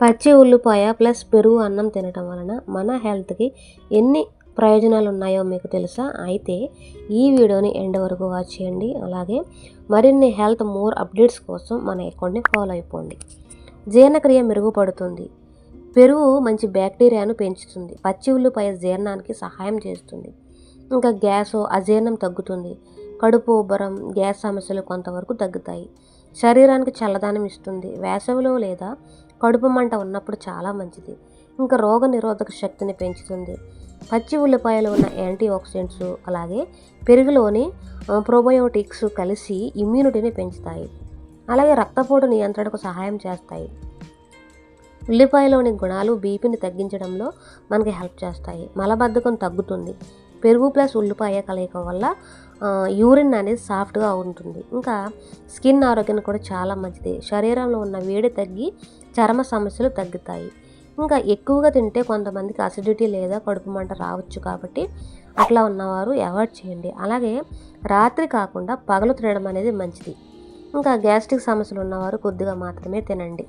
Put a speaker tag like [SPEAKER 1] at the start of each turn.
[SPEAKER 1] పచ్చి ఉల్లిపాయ ప్లస్ పెరుగు అన్నం తినటం వలన మన హెల్త్కి ఎన్ని ప్రయోజనాలు ఉన్నాయో మీకు తెలుసా? అయితే ఈ వీడియోని ఎండ్ వరకు వాచ్ చేయండి. అలాగే మరిన్ని హెల్త్ మోర్ అప్డేట్స్ కోసం మన అకౌంట్ని ఫాలో అయిపోండి. జీర్ణక్రియ మెరుగుపడుతుంది. పెరుగు మంచి బ్యాక్టీరియాను పెంచుతుంది. పచ్చి ఉల్లిపాయ జీర్ణానికి సహాయం చేస్తుంది. ఇంకా అజీర్ణం తగ్గుతుంది. కడుపు ఉబ్బరం, గ్యాస్ సమస్యలు కొంతవరకు తగ్గుతాయి. శరీరానికి చల్లదనం ఇస్తుంది. వేసవిలో లేదా కడుపు మంట ఉన్నప్పుడు చాలా మంచిది. ఇంకా రోగ నిరోధక శక్తిని పెంచుతుంది. పచ్చి ఉల్లిపాయలో ఉన్న యాంటీ ఆక్సిడెంట్స్ అలాగే పెరుగులోని ప్రోబయోటిక్స్ కలిసి ఇమ్యూనిటీని పెంచుతాయి. అలాగే రక్తపోటు నియంత్రణకు సహాయం చేస్తాయి. ఉల్లిపాయలోని గుణాలు బీపీని తగ్గించడంలో మనకి హెల్ప్ చేస్తాయి. మలబద్ధకం తగ్గుతుంది. పెరుగు ప్లస్ ఉల్లిపాయ కలయిక వల్ల యూరిన్ అనేది సాఫ్ట్గా ఉంటుంది. ఇంకా స్కిన్ ఆరోగ్యానికి కూడా చాలా మంచిది. శరీరంలో ఉన్న వేడి తగ్గి చర్మ సమస్యలు తగ్గుతాయి. ఇంకా ఎక్కువగా తింటే కొంతమందికి అసిడిటీ లేదా కడుపు మంట రావచ్చు, కాబట్టి అట్లా ఉన్నవారు అవాయిడ్ చేయండి. అలాగే రాత్రి కాకుండా పగలు తినడం అనేది మంచిది. ఇంకా గ్యాస్ట్రిక్ సమస్యలు ఉన్నవారు కొద్దిగా మాత్రమే తినండి.